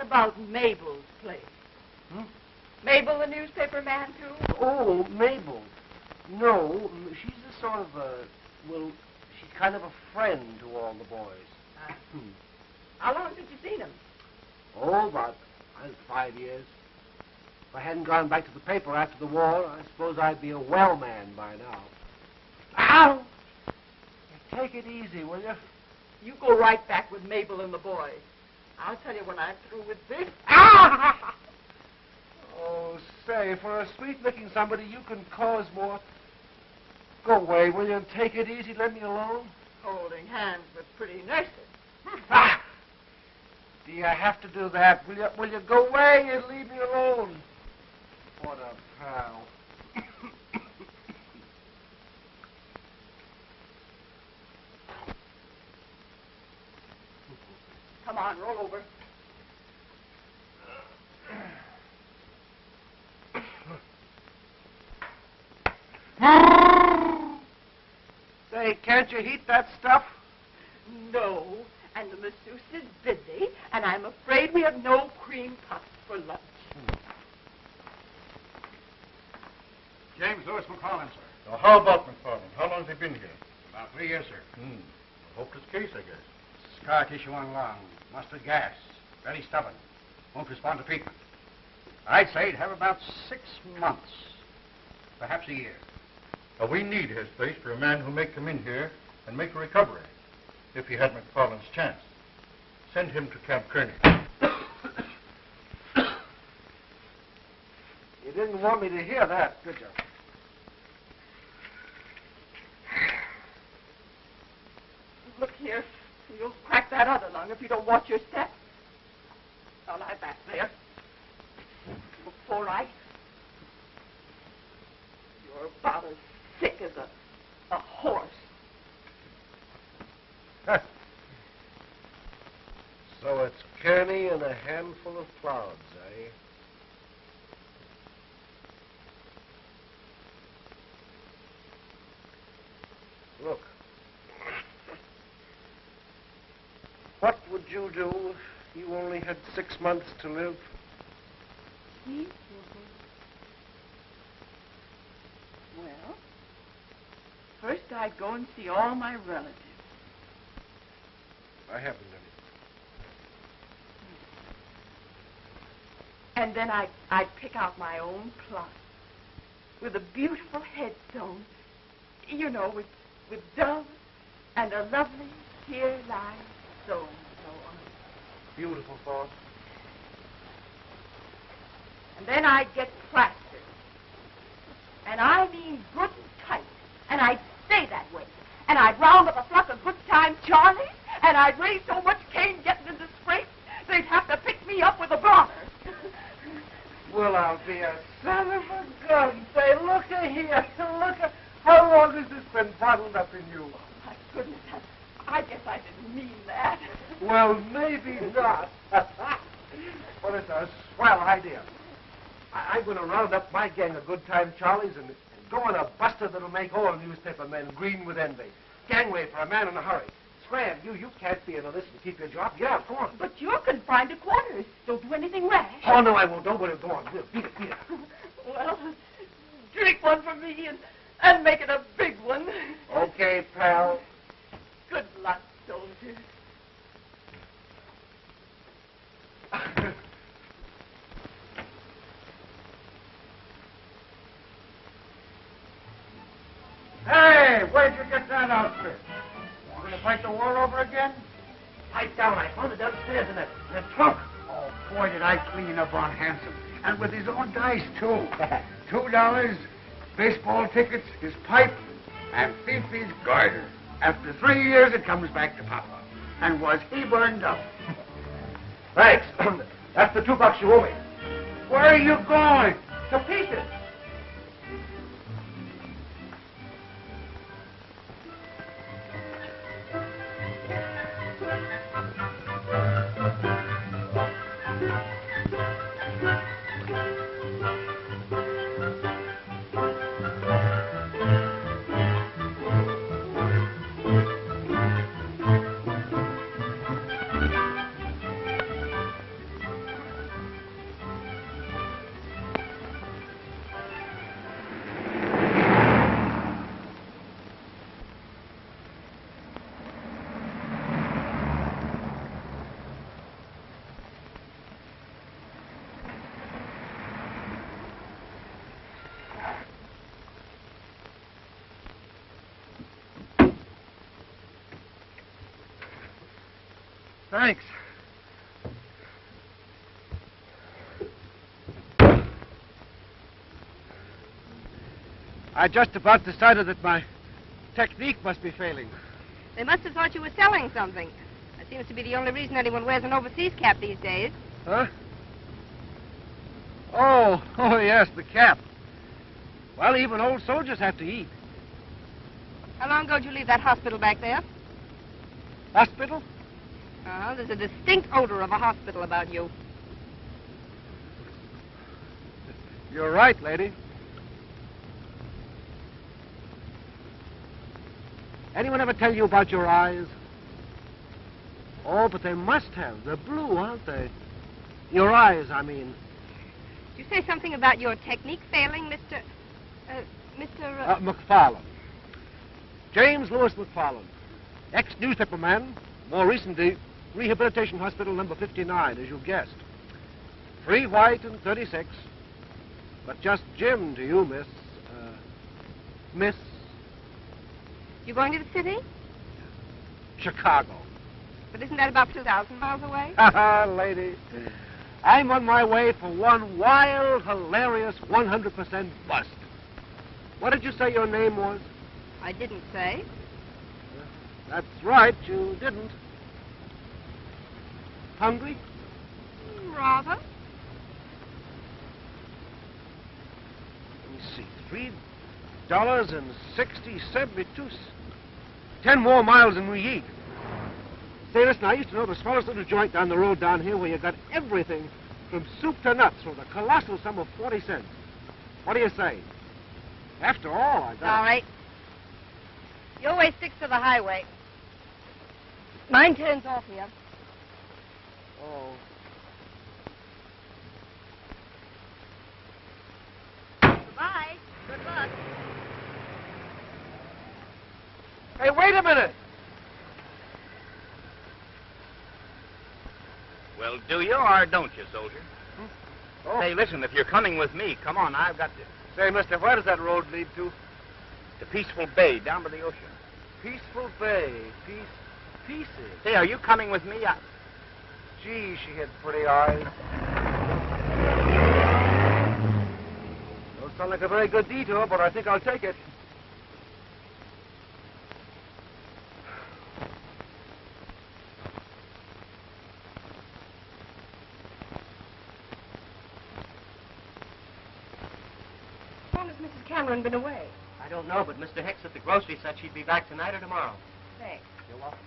About Mabel's place. Mabel, the newspaper man, too? Oh, Mabel. No, she's a sort of well, she's kind of a friend to all the boys. How long since you seen him? Oh, about 5 years. If I hadn't gone back to the paper after the war, I suppose I'd be a well man by now. Ow! Take it easy, will you? You go right back with Mabel and the boys. I'll tell you when I'm through with this. Ah! Oh, say, for a sweet-looking somebody, you can cause more. Go away, will you, and take it easy. Let me alone. Holding hands with pretty nurses. Ah! Do you have to do that? Will you go away and leave me alone? What a pal. Come on, roll over. Say, can't you heat that stuff? No, and the masseuse is busy, and I'm afraid we have no cream puffs for lunch. James Lewis McFarland, sir. Now, how about McFarland? How long has he been here? About 3 years, sir. Hopeless case, I guess. Scar tissue on lung, mustard gas, very stubborn, won't respond to treatment. I'd say he'd have about 6 months, perhaps a year. Now, we need his place for a man who may come in here and make a recovery, if he had McFarland's chance. Send him to Camp Kearney. You didn't want me to hear that, did you? Look here, you'll crack that other lung if you don't watch your step. Now lie back there. Before you're about as sick as a horse. So it's Kearney and a handful of clouds, eh? Look. What would you do if you only had 6 months to live? Me? Well, first I'd go and see all my relatives. I haven't any. And then I'd pick out my own plot with a beautiful headstone, you know, with doves and a lovely here lies so and so on it. Beautiful thought. And then I'd get plastered. And I mean good and tight. And I'd stay that way. And I'd round up a flock of good time Charlies, and I'd raise so much cane getting into scrapes, they'd have to pick me up with a bronner. Well, I'll be a son of a gun. Say, look here. Look at how long has this been bottled up in you? Oh, my goodness. I guess I didn't mean that. Well, maybe not. But it's a swell idea. I'm going to round up my gang of good time Charlies and go on a buster that'll make all newspaper men green with envy. Gangway for a man in a hurry. Scram, you can't be in this and keep your job. Yeah, go on. But you're confined to quarters. Don't do anything rash. Oh, no, I won't. Don't worry. Go on. Beat it. Well, drink one for me and make it a big one. Okay, pal. Good luck, soldier. Hey, where'd you get that outfit? You going to fight the war over again? Pipe down. I found it downstairs in that trunk. Oh, boy, did I clean up on handsome. And with his own dice, too. $2, baseball tickets, his pipe, and Fifi's garter. After 3 years, it comes back to Papa. And was he burned up? Thanks. That's the $2 you owe me. Where are you going? To pieces. Thanks. I just about decided that my technique must be failing. They must have thought you were selling something. That seems to be the only reason anyone wears an overseas cap these days. Huh? Oh, yes, the cap. Well, even old soldiers have to eat. How long ago did you leave that hospital back there? Hospital? There's a distinct odor of a hospital about you. You're right, lady. Anyone ever tell you about your eyes? Oh, but they must have. They're blue, aren't they? Your eyes, I mean. Did you say something about your technique failing, Mr. McFarland. James Lewis McFarland. Ex-newspaper man. More recently, Rehabilitation Hospital number 59, as you guessed. 3 white and 36. But just Jim to you, Miss. You going to the city? Chicago. But isn't that about 2,000 miles away? Lady. I'm on my way for one wild, hilarious, 100% bust. What did you say your name was? I didn't say. That's right, you didn't. Hungry? Rather. Let me see. $3.60. 10 more miles than we eat. Say, listen, I used to know the smallest little joint down the road down here where you got everything from soup to nuts for the colossal sum of 40 cents. What do you say? After all, I got... All right. You always stick to the highway. Mine turns off here. Oh. Goodbye. Good luck. Hey, wait a minute. Well, do you or don't you, soldier? Oh. Say, listen, if you're coming with me, come on, I've got to. Say, mister, where does that road lead to? To Peaceful Bay, down by the ocean. Peaceful Bay. Pieces. Say, are you coming with me? Gee, she had pretty eyes. Don't sound like a very good detour, but I think I'll take it. How long has Mrs. Cameron been away? I don't know, but Mr. Hicks at the grocery said she'd be back tonight or tomorrow. Thanks. You're welcome.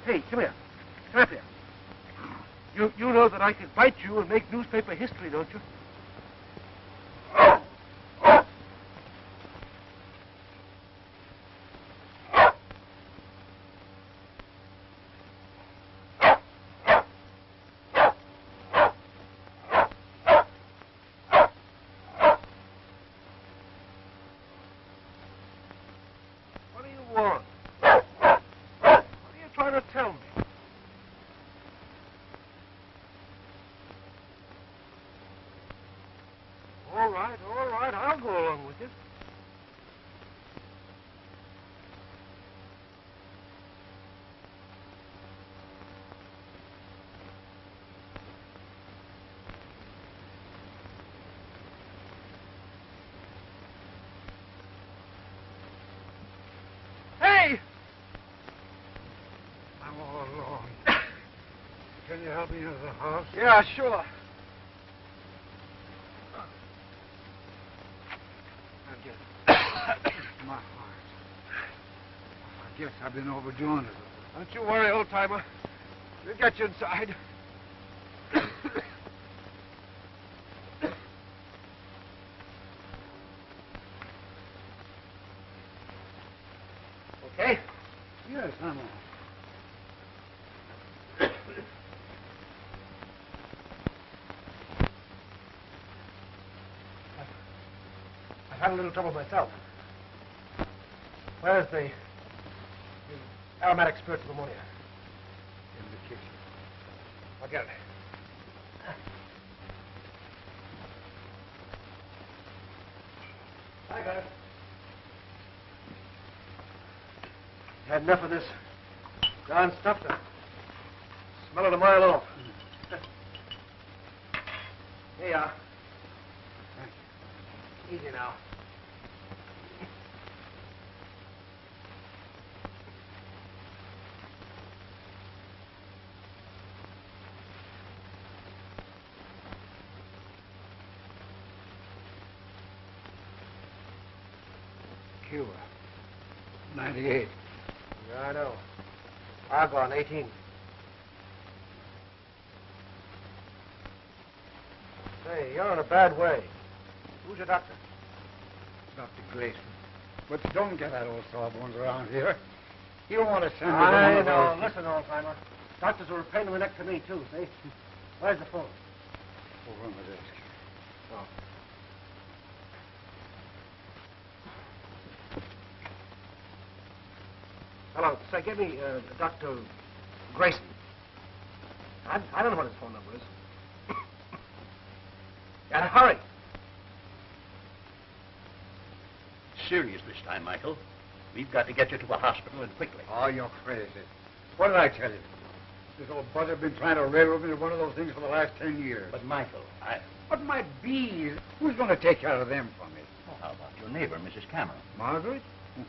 Hey, come here. Come up here. You know that I can bite you and make newspaper history, don't you? What do you want? What are you trying to tell me? All right, I'll go along with you. Hey! I'm all alone. Can you help me into the house? Yeah, sure. My heart. I guess I've been overdoing it. Don't you worry, old-timer. We'll get you inside. Okay? Yes, I'm all. I've had a little trouble myself. Where's the aromatic spirit of ammonia? In the kitchen. I'll get it. I got it. Had enough of this darn stuff to smell it a mile off. Here you are. Easy now. Cuba. 98. Yeah, I know. Argonne, 18. Say, you're in a bad way. Who's your doctor? Dr. Grayson. But don't get that old sawbones around here. You don't want to send me to I one of know. those- Listen, old-timer. Doctors are a pain in the neck to me, too, see? Where's the phone? Over on the desk. Oh. Hello. Say, give me Dr. Grayson. I don't know what his phone number is. Gotta hurry. Serious this time, Michael. We've got to get you to a hospital and quickly. Oh, you're crazy. What did I tell you? This old buzzard's been trying to railroad me to one of those things for the last 10 years. But, Michael, But my bees, who's going to take care of them for me? Well, how about your neighbor, Mrs. Cameron? Margaret? Well,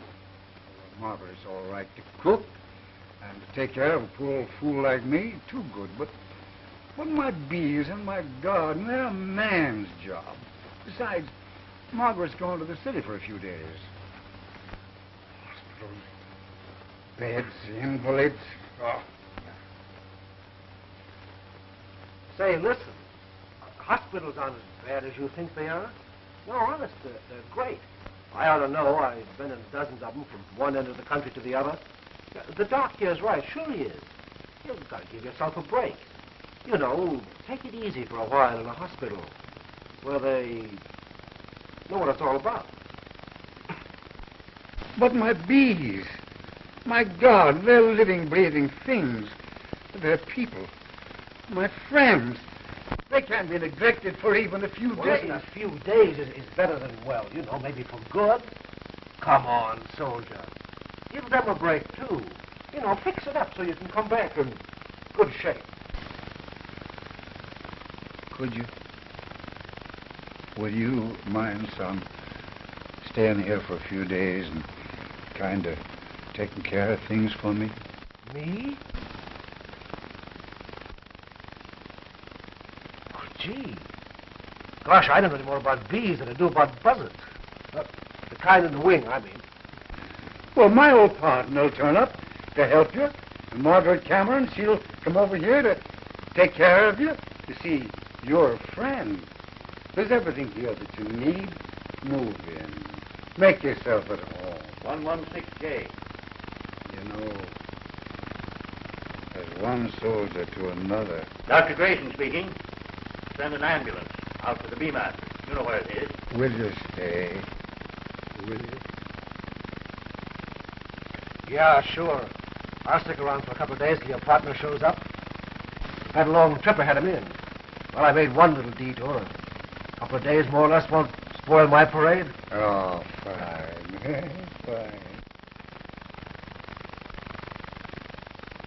Margaret's all right to cook and to take care of a poor old fool like me. Too good. But my bees and my garden, they're a man's job. Besides, Margaret's going to the city for a few days. Hospitals, beds, invalids. Oh. Say, listen. Hospitals aren't as bad as you think they are. No, honest, they're great. I ought to know. I've been in dozens of them from one end of the country to the other. The doc here's right. Sure he is. You've got to give yourself a break. You know, take it easy for a while in a hospital where they know what it's all about. But my bees, my God, they're living, breathing things. They're people. My friends. They can't be neglected for even a few Well, days. listen, a few days is better than well. You know, maybe for good. Come on, soldier. Give them a break, too. You know, fix it up so you can come back in good shape. Could you? Would you mind, son, staying here for a few days and kind of taking care of things for me? Me? Oh, gee. Gosh, I don't know any more about bees than I do about buzzards. The kind in the wing, I mean. Well, my old partner will turn up to help you. Margaret Cameron, she'll come over here to take care of you. You see, you're a friend. There's everything here that you need. Move in. Make yourself at home. 116J. You know, as one soldier to another. Dr. Grayson speaking. Send an ambulance out to the Beemaster. You know where it is. Will you stay? Will you? Yeah, sure. I'll stick around for a couple of days till your partner shows up. Had a long trip ahead of me, and, well, I made one little detour. A couple of days, more or less, won't spoil my parade. Oh, fine. Fine.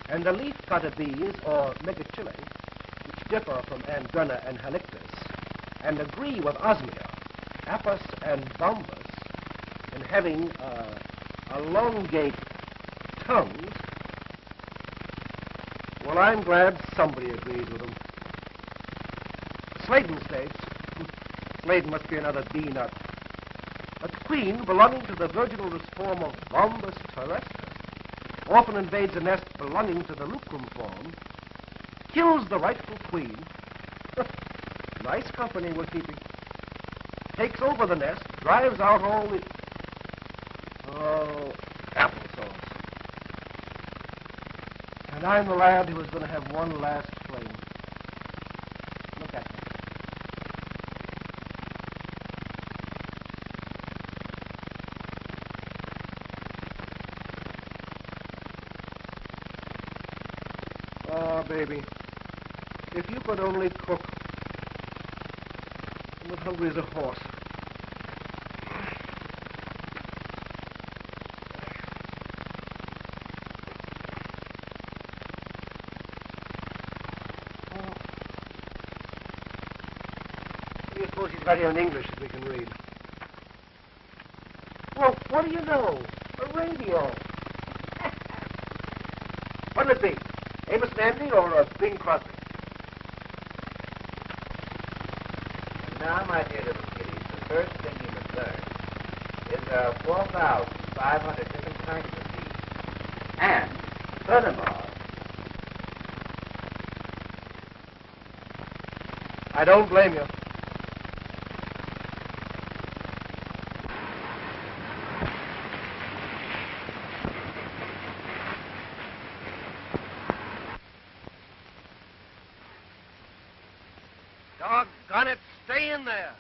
And the leaf-cutter bees, or megachile, which differ from Andrena and Halictus, and agree with Osmia, Apis, and Bombus in having elongate tongues, well, I'm glad somebody agrees with them. Sladen states, Sladen must be another bee nut. A queen belonging to the virginal form of Bombus terrestris often invades a nest belonging to the lucrum form, kills the rightful queen. Nice company we're keeping. Takes over the nest, drives out all the... Oh, applesauce. And I'm the lad who was going to have one last fling. Look at me. Oh, baby, if you could only cook. I'm as hungry as a horse. What do you suppose he's got here in English that we can read? Well, what do you know? A radio. What'll it be? Amos and Andy or Bing Crosby? Now, my dear little kiddies, the first thing you must learn is there are 4,500 different kinds of bees. And, furthermore, I don't blame you. Doggone it, stay in there.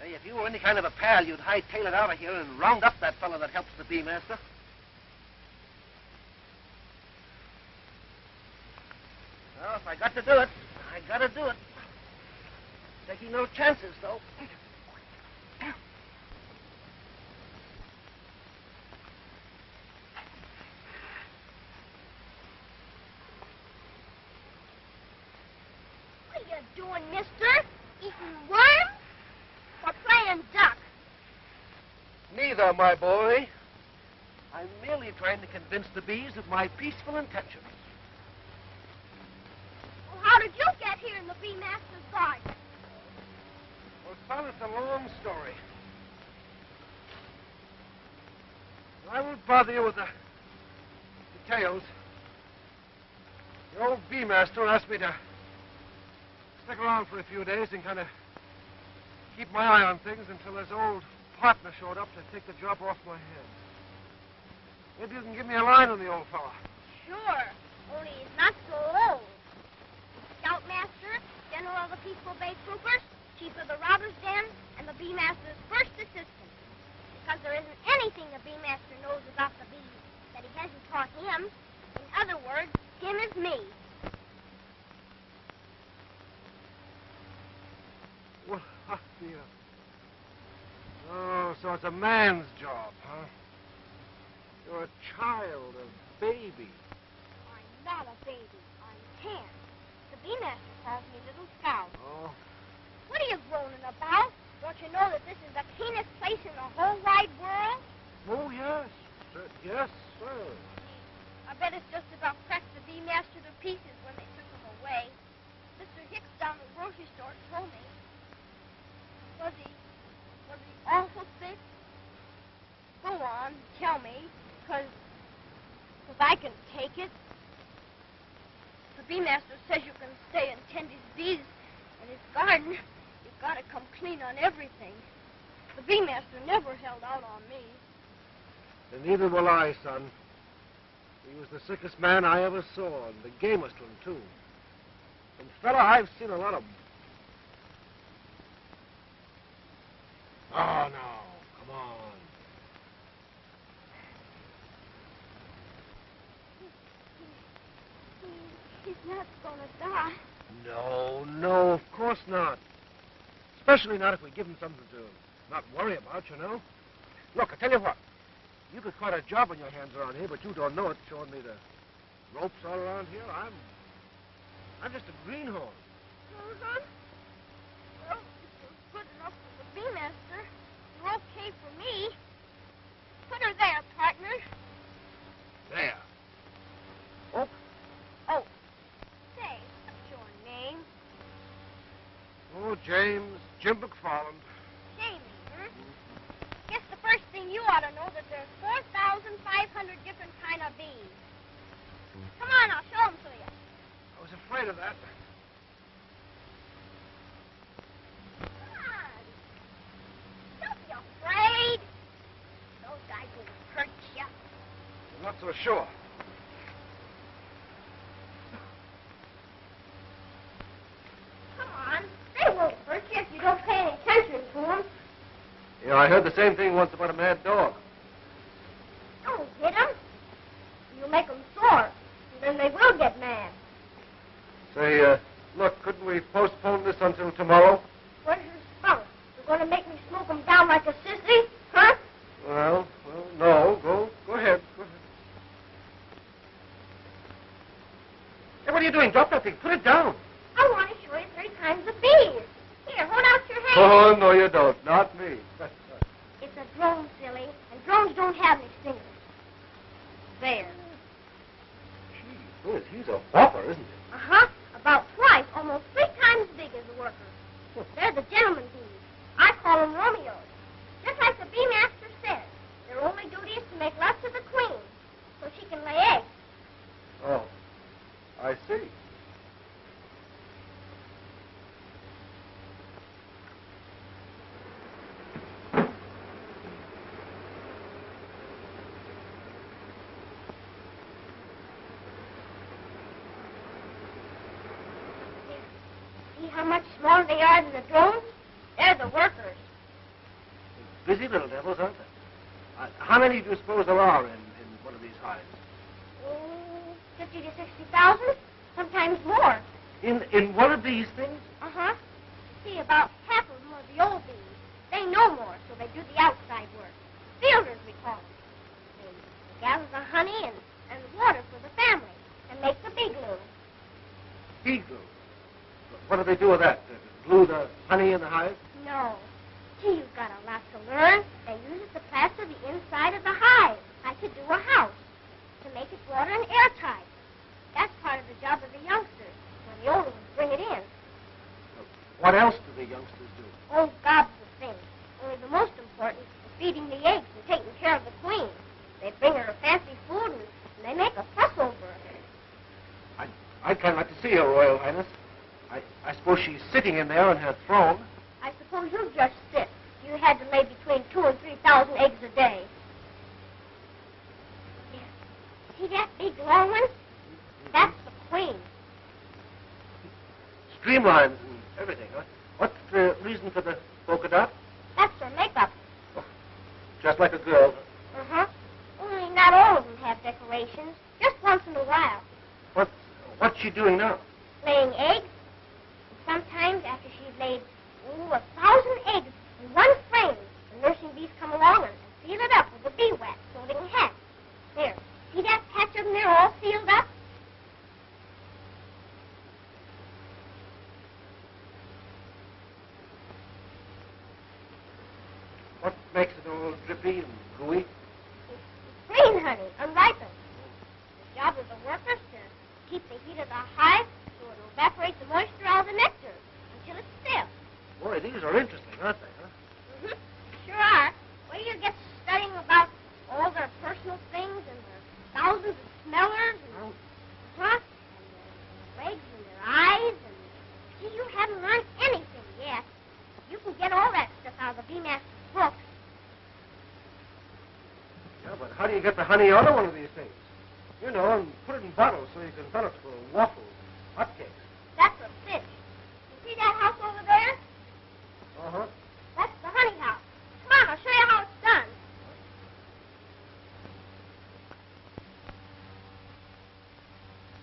Hey, if you were any kind of a pal, you'd hightail it out of here and round up that fellow that helps the bee master. Well, if I got to do it, I gotta do it. Taking no chances, though. What are you doing, mister? Eating worms? Or playing duck? Neither, my boy. I'm merely trying to convince the bees of my peaceful intentions. Well, how did you get here in the bee master's garden? Well, son, it's a long story. I won't bother you with the details. The old bee master asked me to stick around for a few days and kind of keep my eye on things until his old partner showed up to take the job off my hands. Maybe you can give me a line on the old fella. Sure, only he's not so old. He's Scoutmaster, General of the Peaceful Bay Troopers, Chief of the Robbers' Den, and the Bee Master's first assistant. Because there isn't anything the Bee Master knows about the bees that he hasn't taught him. In other words, him is me. Well, dear. Oh, so it's a man's job, huh? You're a child, a baby. I'm not a baby. I'm 10. The Bee Master calls me Little Scout. Oh, What are you groaning about? Don't you know that this is the cleanest place in the whole wide world? oh yes. Yes, sir. I bet it's just about cracked the Bee Master to pieces when they took him away. Mr. Hicks down the never told me. Was he awful sick? Go on, tell me, because I can take it. The bee master says you can stay and tend his bees and his garden. You've got to come clean on everything. The bee master never held out on me. And neither will I, son. He was the sickest man I ever saw, and the gamest one, too. And, fella, I've seen a lot of... Oh, no. Come on. He's not going to die. No, of course not. Especially not if we give him something to not worry about, you know. Look, I tell you what. You got quite a job on your hands around here, but you don't know it, showing me the ropes all around here. I'm just a greenhorn. Uh-huh. Well, if you're good enough for the bee master, you're okay for me. Put her there, partner. There. Oh. Oh. Say, what's your name? Oh, Jim McFarland. Jamie, huh? Guess the first thing you ought to know that there's 4,500 different kind of bees. Come on, I'll show them to you. I was afraid of that. Come on. Don't be afraid. Those guys will hurt you. I'm not so sure. Come on. They won't hurt you if you don't pay any attention to them. Yeah, I heard the same thing once about a mad dog. Don't hit them. You'll make them sore, and then they will get mad. Say, look, couldn't we postpone this until tomorrow? Where's your spunk? You're going to make me smoke them down like a sissy? Huh? Well, no. Go ahead. Hey, what are you doing? Drop that thing. Put it down. I want to show you 3 kinds of bees. Here, hold out your hand. Oh, no, you don't. Not me. It's a drone, silly, and drones don't have any stingers. There. Gee whiz, he's a whopper, isn't he? Uh-huh. About twice, almost 3 times big as the workers. They're the gentleman bees. I call them Romeos. Just like the bee master says, their only duty is to make love to the queen so she can lay eggs. Oh, I see. See how much smaller they are than the drones? They're the workers. Busy little devils, aren't they? How many do you suppose there are in one of these hives? 50 to 60,000, sometimes more. In one of these things? Uh-huh. See, about half of them are the old bees. They know more, so they do the outside work. Fielders, we call them. They gather the honey and the water for the family and make the bee glue. Bee glue. What do they do with that? Glue the honey in the hive? No. Gee, you've got a lot to learn. They use it to plaster the inside of the hive, like to do a house, to make it water and airtight. That's part of the job of the youngsters, when the older ones bring it in. What else do the youngsters do? Oh, gobs of things. Only the most important is feeding the eggs and taking care of the queen. They bring her fancy food, and they make a fuss over her. I'd kind of like to see her, Royal Highness. I suppose she's sitting in there on her throne. I suppose you'd just sit. You had to lay between 2,000 and 3,000 eggs a day. Yeah. See that big long one? That's the queen. Streamlines and everything, huh? What's the reason for the polka dot? That's her makeup. Oh, just like a girl. Uh-huh. Only not all of them have decorations. Just once in a while. What's she doing now? Laying eggs. Sometimes after she's laid 1,000 eggs in one frame, the nursing bees come along and seal it up with a bee wax so they can hatch. There. See that patch of them there all sealed up? What makes it all drippy and gooey? It's green honey, unripened. The job of the workers to keep the heat of the hive so it'll evaporate the moisture out of the nectar until it's Say, these are interesting, aren't they, huh? Mm-hmm. Sure are. Where do you get studying about all their personal things and their thousands of smellers and, and their legs and their eyes and... See, you haven't learned anything yet. You can get all that stuff out of the Beemaster's books. Yeah, but how do you get the honey out of one of these things? You know, and put it in bottles so you can fill it for waffles, hotcakes. That's a fish. You see that house over there? Uh-huh. That's the honey house. Come on, I'll show you how it's done.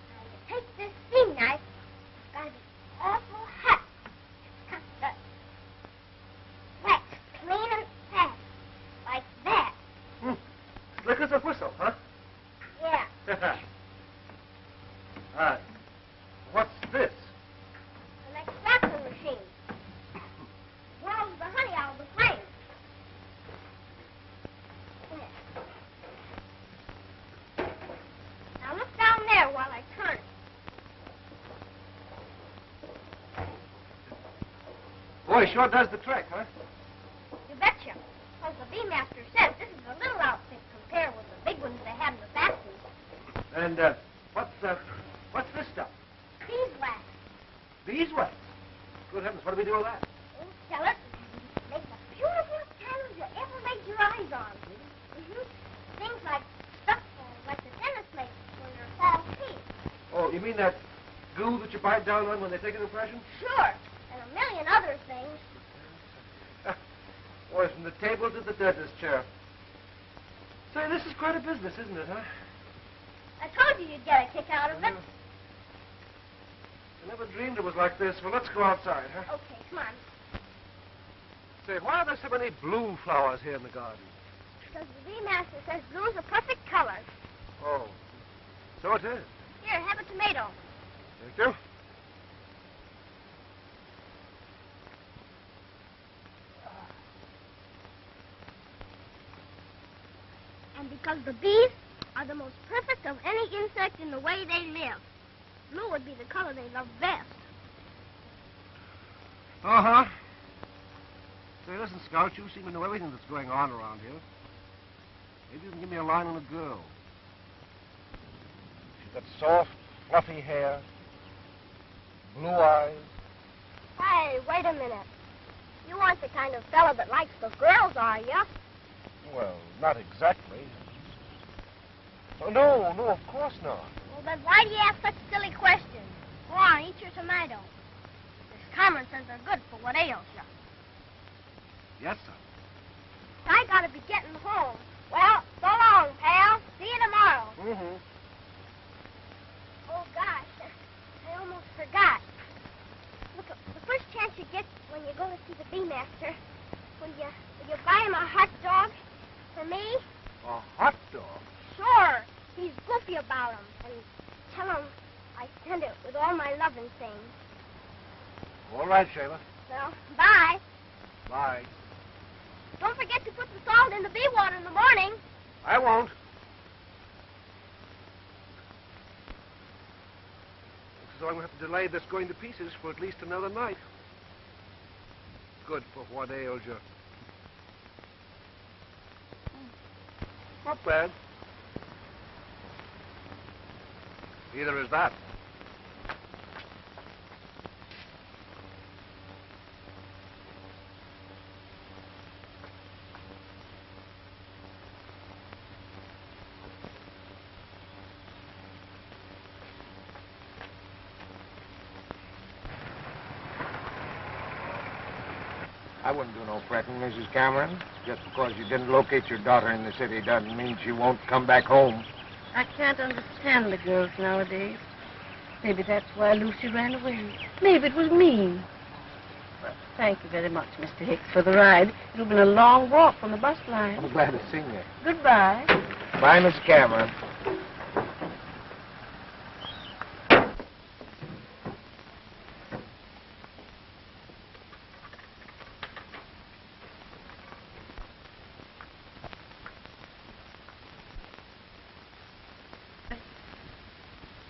Now, you take this steam knife. It's got to be awful hot. Cut the wax clean and fast. Like that. Slick as a whistle, huh? Yeah. What's this? An extractor machine. Whirls the honey out of the flame. There. Now look down there while I turn it. Boy, sure does the trick, huh? You betcha. Because the Beemaster says this is a little outfit compared with the big ones they have in the factories. And, what's this stuff? Beeswax. Beeswax? Good heavens, what do we do with that? Oh, sell it. Make the beautifulest patterns you ever laid your eyes on. Mm-hmm. Things like stuff like the dentist makes for your false teeth. Oh, you mean that goo that you bite down on when they take an impression? Sure. And a million other things. Boy, from the table to the dentist chair. Say, this is quite a business, isn't it, huh? I told you you'd get a kick out of it. I never dreamed it was like this. Well, let's go outside, huh? Okay, come on. Say, why are there so many blue flowers here in the garden? Because the Beemaster says blue's a perfect color. Oh, so it is. Here, have a tomato. Thank you. And because the bees are the most perfect of any insect in the way they live. Blue would be the color they love best. Uh-huh. Say, listen, Scout, you seem to know everything that's going on around here. Maybe you can give me a line on a girl. She's got soft, fluffy hair, blue eyes. Hey, wait a minute. You aren't the kind of fellow that likes the girls, are you? Well, not exactly. Oh, no, of course not. Well, then why do you ask such silly questions? Go on, eat your tomato. Miss Cameron says they're good for what ails you. Yes, sir. I gotta be getting home. Well, so long, pal. See you tomorrow. Mm-hmm. Oh, gosh. I almost forgot. Look, the first chance you get when you go to see the Beemaster, will you buy him a hot dog for me? A hot dog? Sure. He's goofy about him. And tell him I send it with all my loving things. All right, Shayla. Well, bye. Bye. Don't forget to put the salt in the bee water in the morning. I won't. So I'm going to have to delay this going to pieces for at least another night. Good for what ails you. Not bad. Either is that. I wouldn't do no fretting, Mrs. Cameron. Just because you didn't locate your daughter in the city doesn't mean she won't come back home. I can't understand the girls nowadays. Maybe that's why Lucy ran away. Maybe it was mean. Well, thank you very much, Mr. Hicks, for the ride. It'll been a long walk from the bus line. I'm glad to see you. Goodbye. Bye, Mrs. Cameron.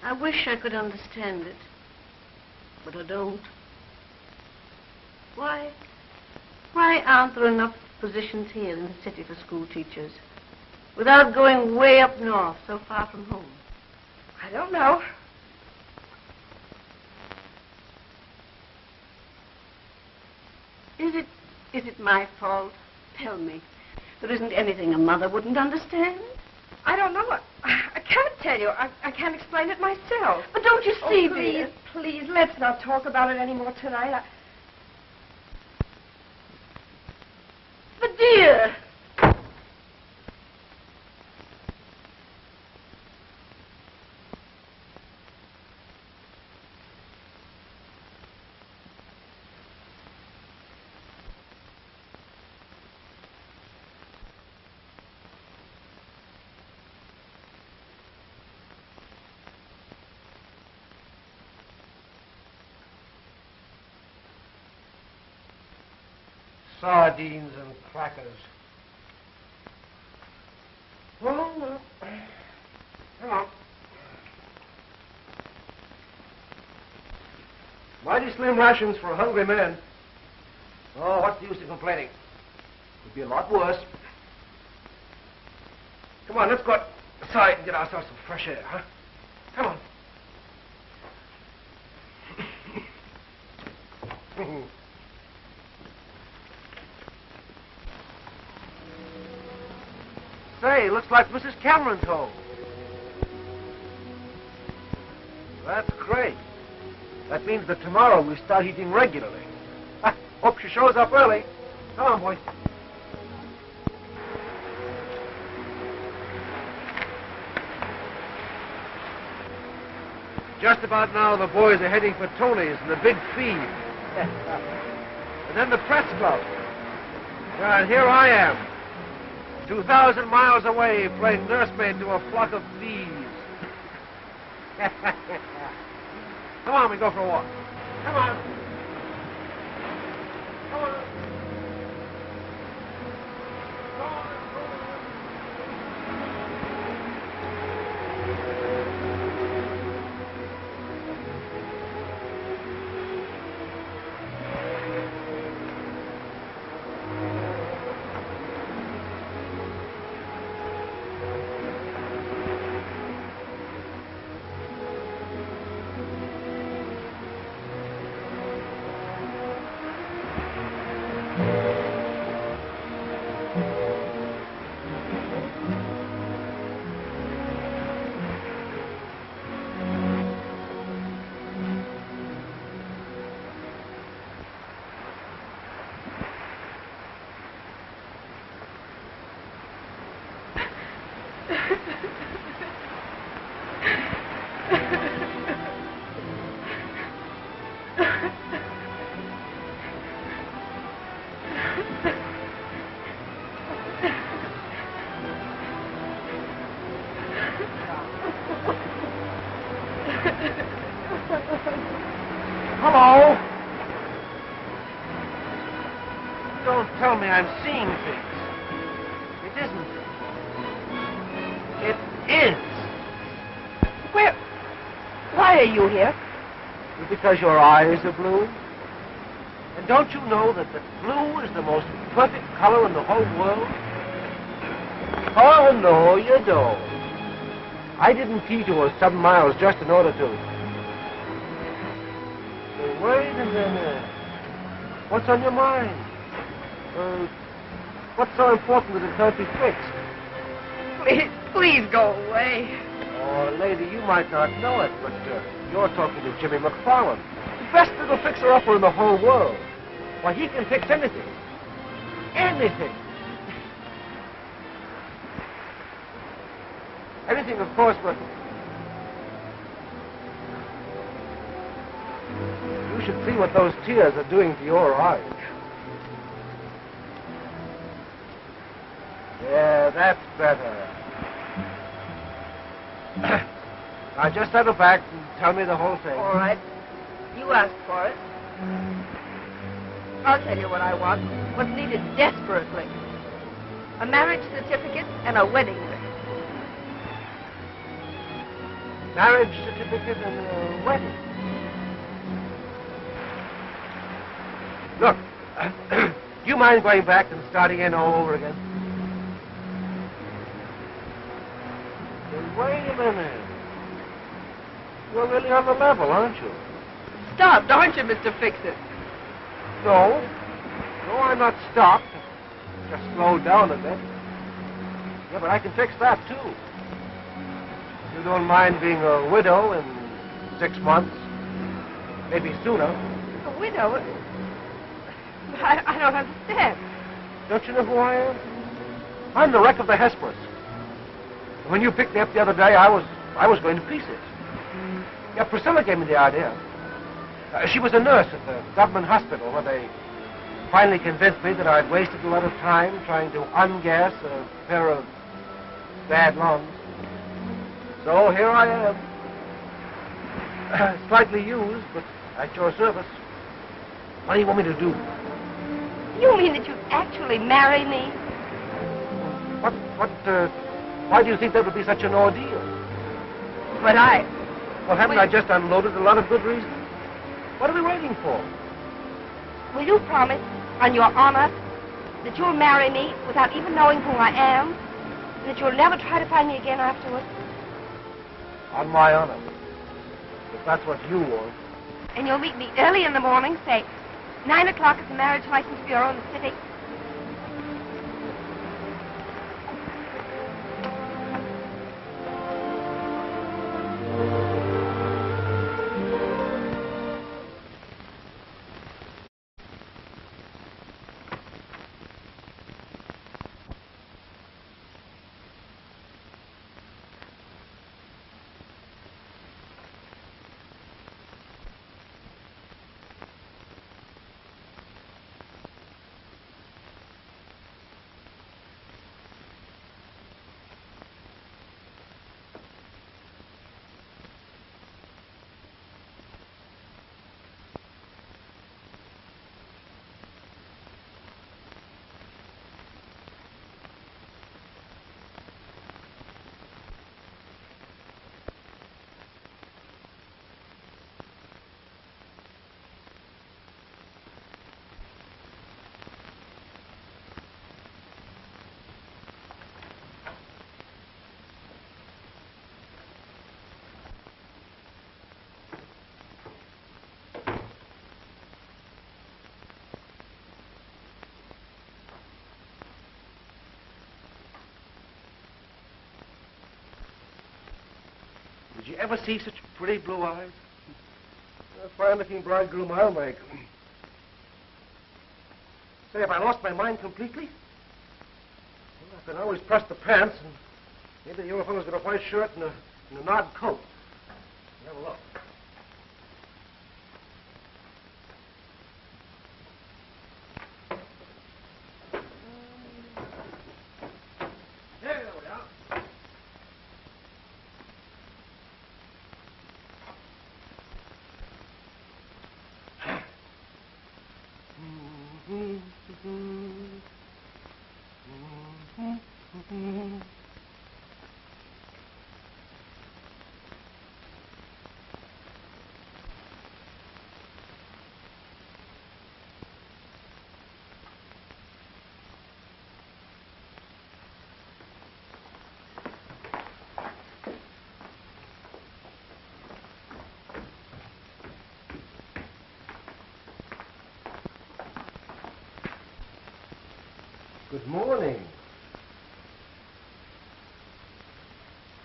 I wish I could understand it, but I don't. Why Why aren't there enough positions here in the city for school teachers without going way up north, so far from home? I don't know. Is it my fault? Tell me. There isn't anything a mother wouldn't understand? I don't know. I can't tell you. I can't explain it myself. But don't you see, please, please, let's not talk about it anymore tonight. But, dear... Sardines and crackers. Well, hang on. Mighty slim rations for a hungry man. Oh, what's the use of complaining? Could be a lot worse. Come on, let's go outside and get ourselves some fresh air, huh? Come on. Say, looks like Mrs. Cameron's home. That's great. That means that tomorrow we start eating regularly. Hope she shows up early. Come on, boys. Just about now, the boys are heading for Tony's and the big feed. And then the press club. And here I am. 2,000 miles away, playing nursemaid to a flock of bees. Come on, we go for a walk. Come on. Come on. Hello? Don't tell me I'm seeing things. It isn't. It is. Why are you here? Because your eyes are blue. And don't you know that the blue is the most perfect color in the whole world? Oh, no, you don't. I didn't feed you 7 miles just in order to. Wait a minute. What's on your mind? What's so important that it can't be fixed? Please go away. Oh, lady, you might not know it, but you're talking to Jamie McFarland, the best little fixer-upper in the whole world. Why, he can fix anything. Anything. Anything, of course, but you should see what those tears are doing to your eyes. Yeah, that's better. Now, just settle back and tell me the whole thing. All right. You asked for it. I'll tell you what I want. What's needed desperately. A marriage certificate and a wedding ring. Marriage certificate and a wedding. Look, Do you mind going back and starting in all over again? Wait a minute. You're really on the level, aren't you? Stopped, aren't you, Mr. Fix-It? No. No, I'm not stopped. Just slowed down a bit. Yeah, but I can fix that, too. You don't mind being a widow in 6 months? Maybe sooner. A widow? I don't understand. Don't you know who I am? I'm the wreck of the Hesperus. When you picked me up the other day, I was going to pieces. Yeah, Priscilla gave me the idea. She was a nurse at the government hospital where they finally convinced me that I'd wasted a lot of time trying to ungas a pair of bad lungs. So here I am. Slightly used, but at your service. What do you want me to do? You mean that you'd actually marry me? Why do you think that would be such an ordeal? But Well, haven't I just unloaded a lot of good reasons? What are we waiting for? Will you promise, on your honor, that you'll marry me without even knowing who I am? And that you'll never try to find me again afterwards? On my honor. If that's what you want. And you'll meet me early in the morning, say 9 o'clock at the Marriage License Bureau in the city. Did you ever see such pretty blue eyes? A fine-looking bridegroom I'll make. Say, if I lost my mind completely, well, I can always press the pants, and maybe the young fellow's got a white shirt and a knot coat. Have a look. There you go, now. Good morning.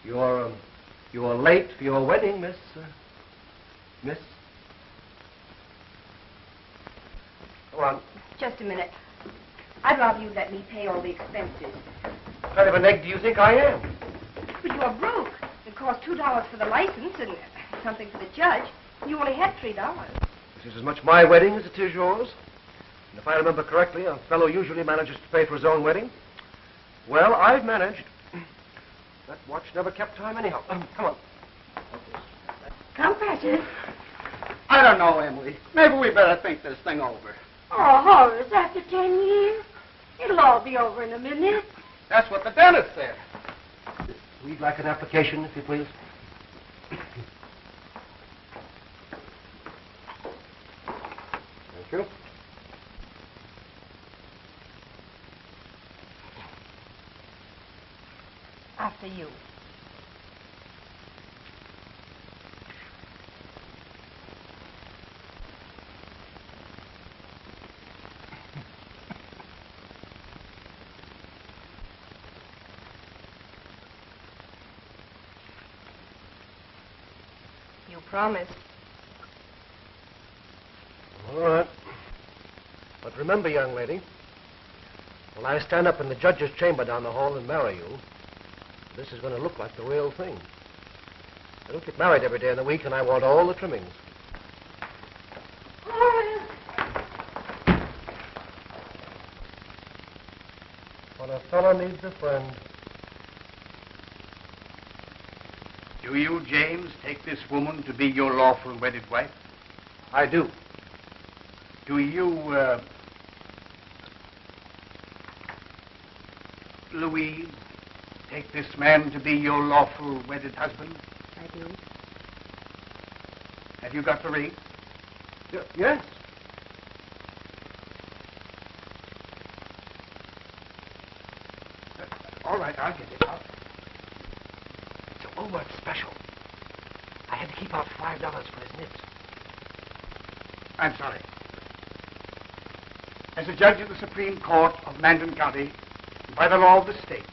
You're late for your wedding, Miss. Come on. Just a minute. I'd rather you let me pay all the expenses. What kind of an egg do you think I am? But you're broke. It cost $2 for the license and something for the judge. You only had $3. This is as much my wedding as it is yours. And if I remember correctly, a fellow usually manages to pay for his own wedding. Well, I've managed. That watch never kept time anyhow. Come on. Come, Patches. I don't know, Emily. Maybe we better think this thing over. Oh, Horace, after 10 years? It'll all be over in a minute. That's what the dentist said. We'd like an application, if you please. Thank you. After you. You promised. All right. But remember, young lady, when I stand up in the judge's chamber down the hall and marry you, this is going to look like the real thing. I don't get married every day in the week, and I want all the trimmings. When a fellow needs a friend. Do you, James, take this woman to be your lawful wedded wife? I do. Do you, Louise, take this man to be your lawful wedded husband? I do. Have you got the ring? Yes. All right, I'll get it. It's a Woolworth special. I had to keep out $5 for his nips. I'm sorry. As a judge of the Supreme Court of Mandan County, by the law of the state,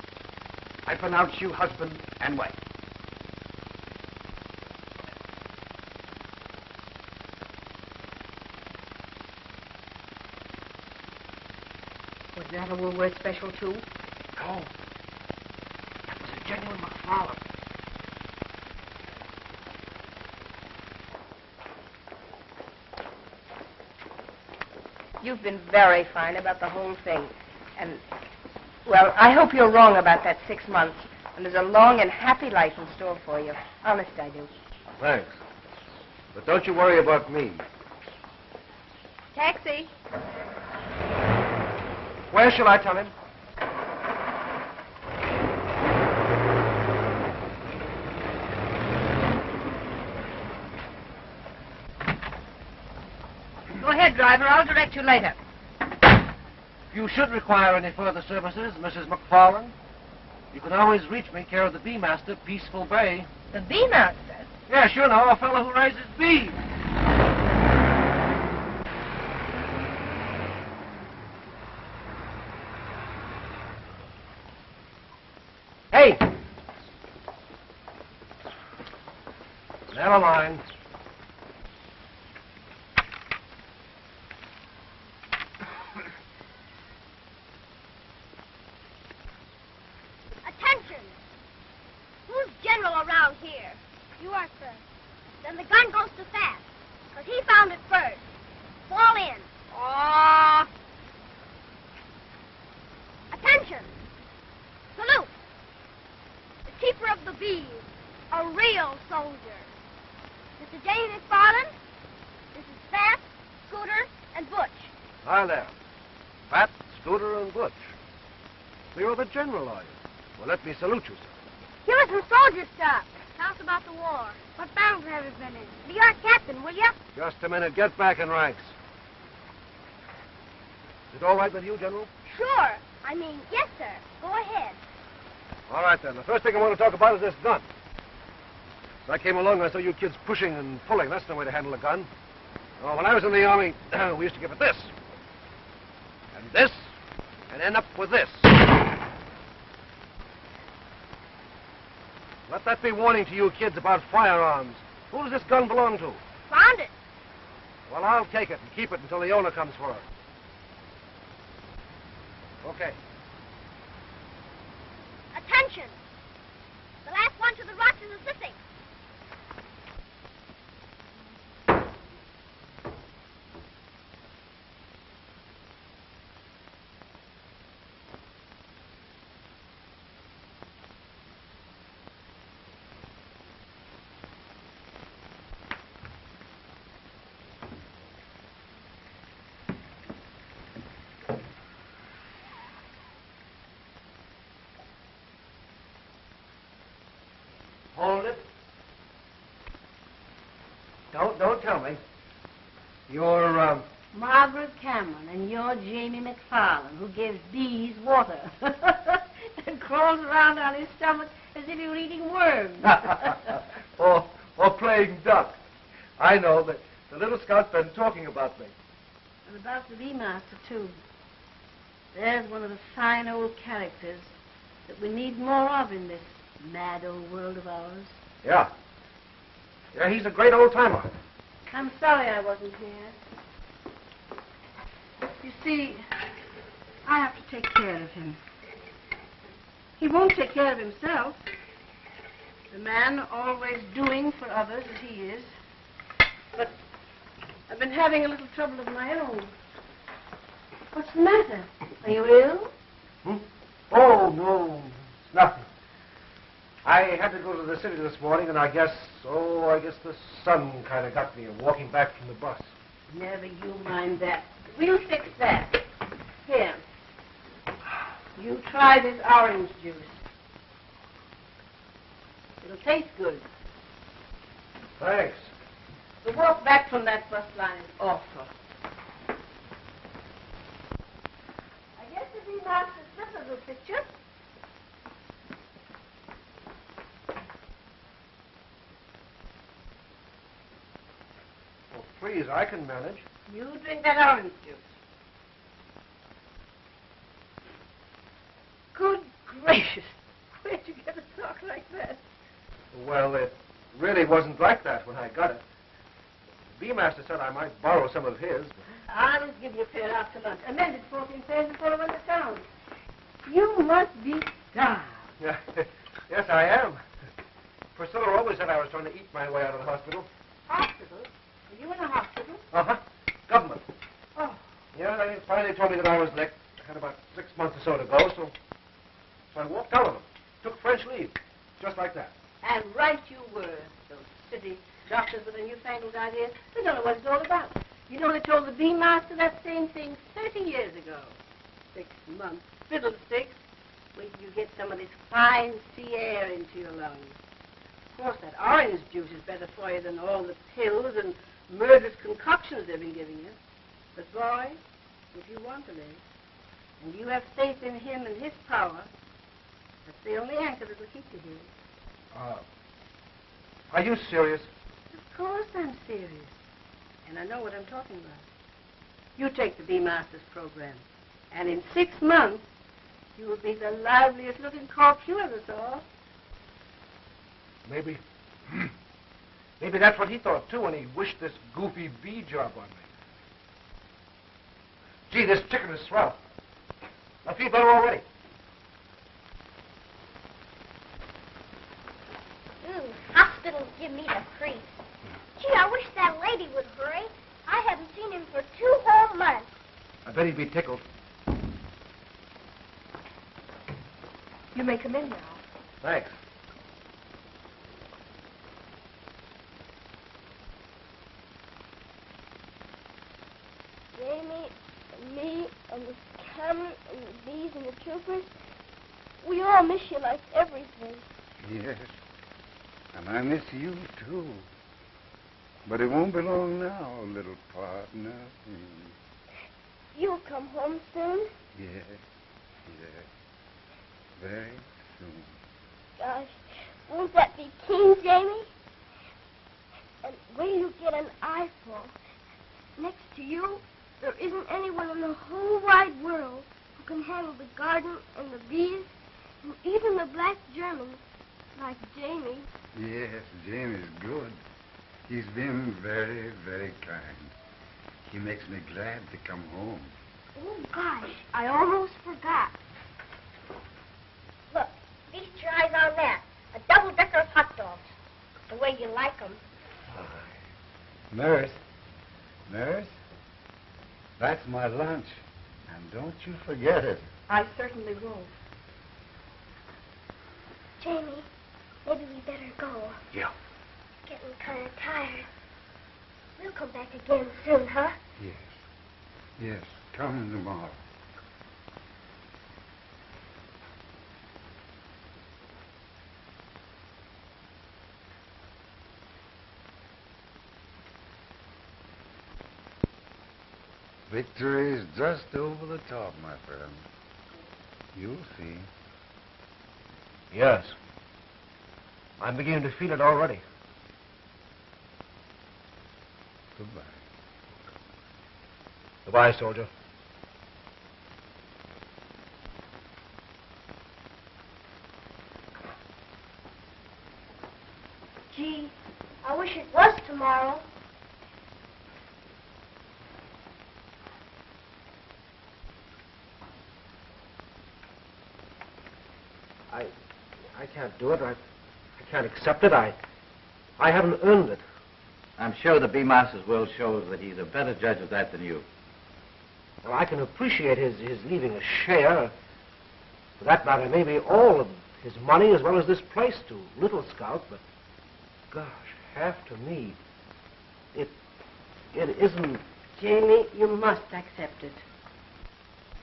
I pronounce you husband and wife. Was that a Woolworth special, too? No. That was a genuine McFarland. You've been very fine about the whole thing. And, well, I hope you're wrong about that 6 months. And there's a long and happy life in store for you. Honest, I do. Thanks. But don't you worry about me. Taxi. Where shall I tell him? Go ahead, driver. I'll direct you later. If you should require any further services, Mrs. McFarland, you can always reach me care of the bee master, Peaceful Bay. The bee master? Yes, you know, a fellow who raises bees. Hey! Never mind. Attention! Who's general around here? You are, sir. Then the gun goes too fast, because he found it first. Fall in. Oh! Attention! Salute! The keeper of the bees, a real soldier. Mr. Jamie McFarland, this is Fat, Scooter, and Butch. Hi there. Fat, Scooter, and Butch. So you're the general, are you? Well, let me salute you, sir. Give us some soldier stuff. Tell us about the war. What battles have you been in? Be our captain, will you? Just a minute. Get back in ranks. Is it all right with you, General? Sure. I mean, yes, sir. Go ahead. All right, then. The first thing I want to talk about is this gun. As I came along, I saw you kids pushing and pulling. That's no way to handle a gun. Oh, when I was in the Army, we used to give it this. And this. And end up with this. Let that be warning to you kids about firearms. Who does this gun belong to? Found it. Well, I'll take it and keep it until the owner comes for it. Okay. Attention! The last one to the rocks is assisting. Hold it. Don't tell me. You're, Margaret Campbell, and you're Jamie McFarland, who gives bees water. and crawls around on his stomach as if he were eating worms. or playing duck. I know that the little scout's been talking about me. And about the bee master, too. There's one of the fine old characters that we need more of in this mad old world of ours. Yeah. Yeah, he's a great old timer. I'm sorry I wasn't here. You see, I have to take care of him. He won't take care of himself. The man always doing for others as he is. But I've been having a little trouble of my own. What's the matter? Are you ill? Oh, no, it's nothing. I had to go to the city this morning, and I guess the sun kind of got me walking back from the bus. Never you mind that. We'll fix that. Here. You try this orange juice. It'll taste good. Thanks. The walk back from that bus line is awful. I guess the bee master's slippers will fit you. Oh, please, I can manage. You drink that orange juice. Good gracious. Where'd you get a talk like that? Well, it really wasn't like that when I got it. The bee master said I might borrow some of his. I was giving you a fare after lunch. Amended 14 fares before I went to town. You must be starved. Yeah, yes, I am. Priscilla always said I was trying to eat my way out of the hospital. Hospital? Were you in a hospital? Uh-huh. Government. Oh. Yeah, they finally told me that I was licked. I had about 6 months or so to go, so I walked out of them. Took French leave. Just like that. And right you were. Those city doctors with their newfangled ideas. They don't know what it's all about. You know, they told the bee master that same thing 30 years ago. 6 months. Fiddlesticks. Wait till you get some of this fine sea air into your lungs. Of course, that orange juice is better for you than all the pills and murderous concoctions they've been giving you. But, boy, if you want to live, and you have faith in him and his power, that's the only anchor that will keep you here. Are you serious? Of course I'm serious. And I know what I'm talking about. You take the bee master's program, and in 6 months, you will be the liveliest looking corpse you ever saw. Maybe that's what he thought, too, when he wished this goofy bee job on me. Gee, this chicken is swell. I feel better already. Hospitals give me the creeps. Gee, I wish that lady would hurry. I haven't seen him for 2 whole months. I bet he'd be tickled. You may come in now. Thanks. Jamie and me and the camera and the bees and the troopers, we all miss you like everything. Yes. And I miss you, too. But it won't be long now, little partner. You'll come home soon? Yes. Very soon. Gosh, won't that be keen, Jamie? And when you get an eyeful, next to you, there isn't anyone in the whole wide world who can handle the garden and the bees and even the black Germans like Jamie. Yes, Jamie's good. He's been very, very kind. He makes me glad to come home. Oh, gosh, I almost forgot. Look, feast your eyes on that. A double-decker of hot dogs. The way you like them. Nurse, that's my lunch. And don't you forget it. I certainly won't. Jamie, maybe we better go. Yeah. Getting kind of tired. We'll come back again soon, huh? Yes, come tomorrow. Victory is just over the top, my friend. You'll see. Yes. I'm beginning to feel it already. Goodbye. Goodbye, soldier. Gee, I wish it was tomorrow. I can't do it. I can't accept it. I haven't earned it. I'm sure the Beemaster's will shows that he's a better judge of that than you. Now, I can appreciate his leaving a share. For that matter, maybe all of his money as well as this place to Little Scout, but gosh, half to me. It isn't... Jamie, you must accept it.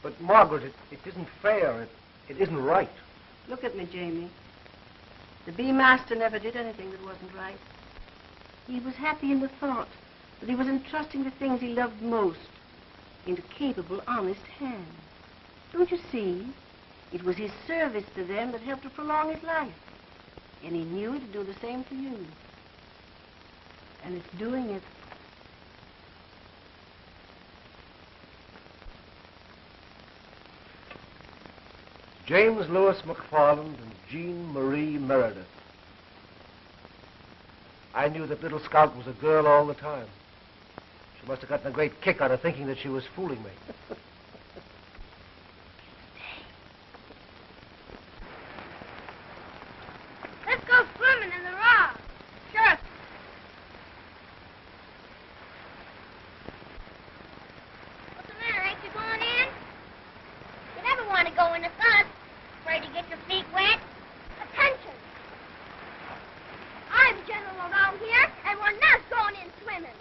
But, Margaret, it isn't fair. It isn't right. Look at me, Jamie. The Beemaster never did anything that wasn't right. He was happy in the thought that he was entrusting the things he loved most into capable, honest hands. Don't you see? It was his service to them that helped to prolong his life. And he knew he'd do the same for you. And it's doing it. James Lewis McFarland and Jean Marie Meredith. I knew that Little Scout was a girl all the time. She must have gotten a great kick out of thinking that she was fooling me. Let's go swimming in the rock. Sure. What's the matter? Ain't you going in? You never want to go in the sun. Afraid to get your feet wet. Attention. I'm general around here, and we're not going in swimming.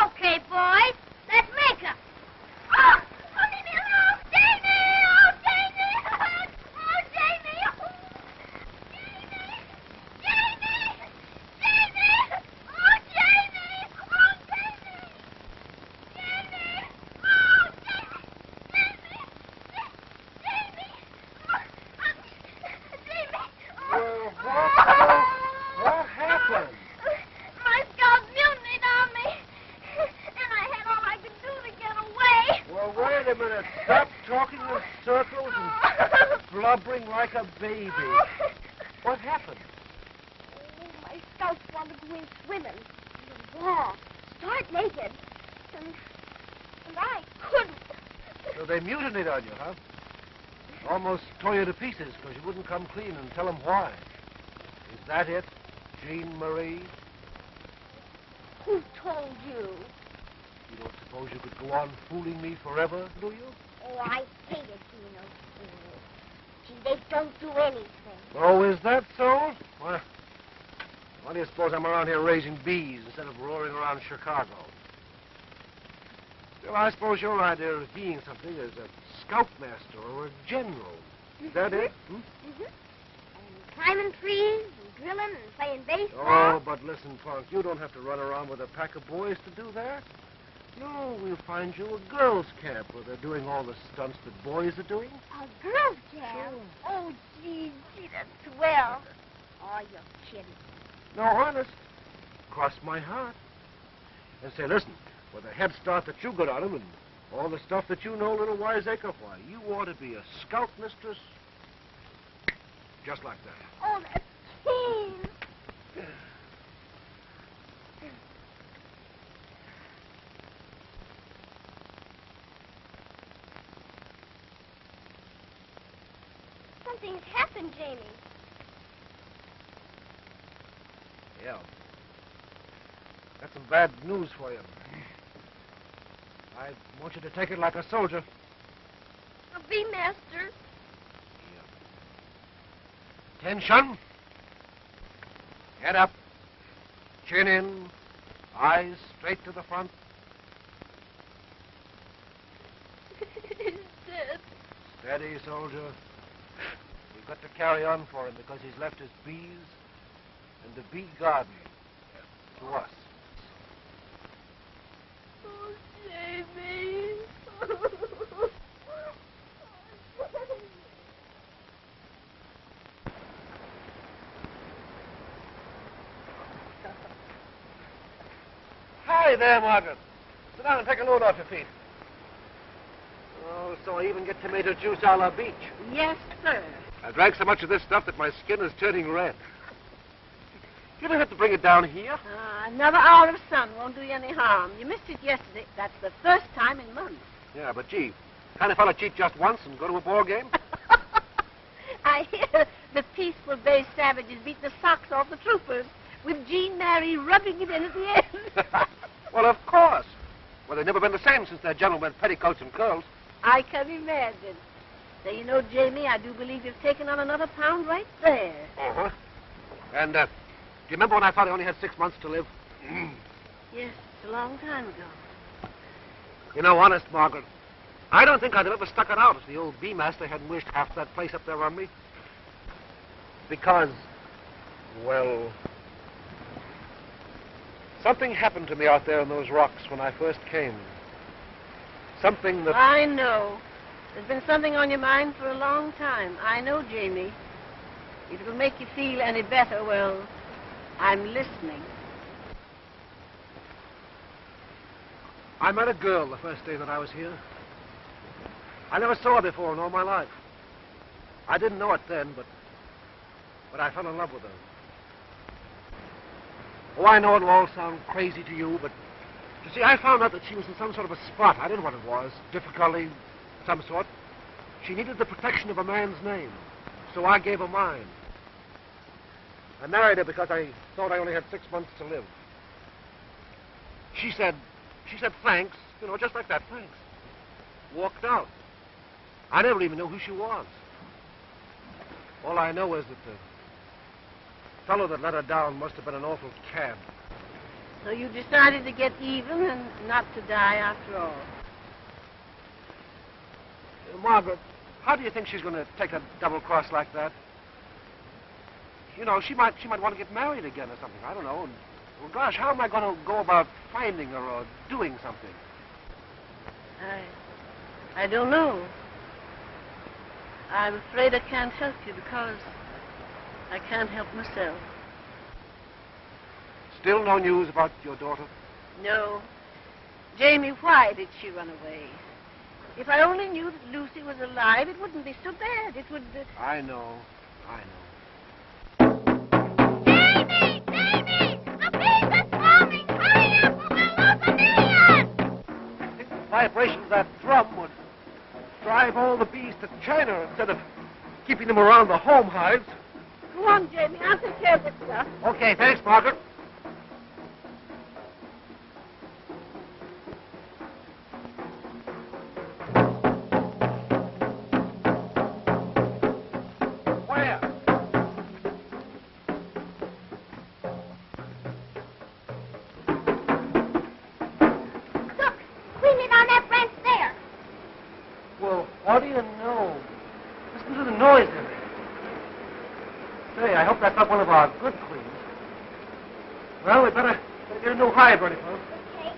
Okay, boys. Let's make up. Oh! Oh, leave me alone! Jamie! Oh, Jamie! Oh, Jamie! Oh, Jamie! Jamie! Jamie! Oh, Jamie! Oh, Jamie! Jamie! Oh, Jamie! Jamie! Jamie! Oh, Jamie! What happened? My scouts mutinied on me, and I had all I could do to get away. Well, wait a minute. Stop talking in circles and blubbering like a baby. What happened? Oh, my scouts wanted to go in swimming. In the wall. Start naked. And I couldn't. So they mutinied on you, huh? Almost tore you to pieces because you wouldn't come clean and tell them why. Is that it, Jean Marie? Who told you? You don't suppose you could go on fooling me forever, do you? Oh, I hate it being a fool. Gee, they don't do anything. Oh, is that so? Why do you suppose I'm around here raising bees instead of roaring around Chicago? Well, I suppose your idea of being something is a scoutmaster or a general. Is that it? Hmm? Mm-hmm. And climbing trees and drilling and playing baseball. Oh, but listen, Punk, you don't have to run around with a pack of boys to do that. No, we'll find you a girls' camp where they're doing all the stunts that boys are doing. A girls' camp? Sure. Oh, gee, that's swell. Oh, you're kidding. No, honest. Cross my heart. And say, listen, with the head start that you got on him and all the stuff that you know, little wiseacre, why, you ought to be a scout mistress just like that. Oh, that's keen. Something's happened, Jamie. Yeah. That's some bad news for you. I want you to take it like a soldier. A bee master. Attention. Head up. Chin in. Eyes straight to the front. He's dead. Steady, soldier. We've got to carry on for him because he's left his bees and the bee garden to us. Oh, Jamie. Hi there, Margaret. Sit down and take a load off your feet. Oh, so I even get tomato juice a la beach. Yes, sir. I drank so much of this stuff that my skin is turning red. You don't have to bring it down here. Another hour of sun won't do you any harm. You missed it yesterday. That's the first time in months. Yeah, but gee, can't a fella cheat just once and go to a ball game? I hear the peaceful Bay savages beat the socks off the troopers, with Jean Mary rubbing it in at the end. Well, of course. Well, they've never been the same since their general went petticoats and curls. I can imagine. Now, you know, Jamie, I do believe you've taken on another pound right there. Uh-huh. And, do you remember when I thought I only had 6 months to live? Yes, it's a long time ago. You know, honest, Margaret, I don't think I'd have ever stuck it out if the old bee master hadn't wished half that place up there on me. Because, well, something happened to me out there in those rocks when I first came. Something that... I know. There's been something on your mind for a long time. I know, Jamie. If it'll make you feel any better, well, I'm listening. I met a girl the first day that I was here. I never saw her before in all my life. I didn't know it then, but I fell in love with her. Oh, I know it'll all sound crazy to you, but you see, I found out that she was in some sort of a spot. I didn't know what it was. Difficulty, some sort. She needed the protection of a man's name, so I gave her mine. I married her because I thought I only had 6 months to live. She said thanks, you know, just like that, thanks. Walked out. I never even knew who she was. All I know is that the fellow that let her down must have been an awful cad. So you decided to get even and not to die after all. Margaret, how do you think she's going to take a double cross like that? You know, she might want to get married again or something. I don't know. And, well, gosh, how am I going to go about finding her or doing something? I don't know. I'm afraid I can't help you because I can't help myself. Still no news about your daughter? No. Jamie, why did she run away? If I only knew that Lucy was alive, it wouldn't be so bad. It would... I know. Jamie! Jamie! The bees are swarming! Hurry up or we'll lose a million! I think the vibration of that drum would drive all the bees to China instead of keeping them around the home hives. Go on, Jamie. I'll take care of this stuff. Okay, thanks, Margaret. Where? Look! Leaning on that branch there. Well, what do you know? Listen to the noise of it. Say, I hope that's not one of our good queens. Well, we better get a new hive ready for them. Okay.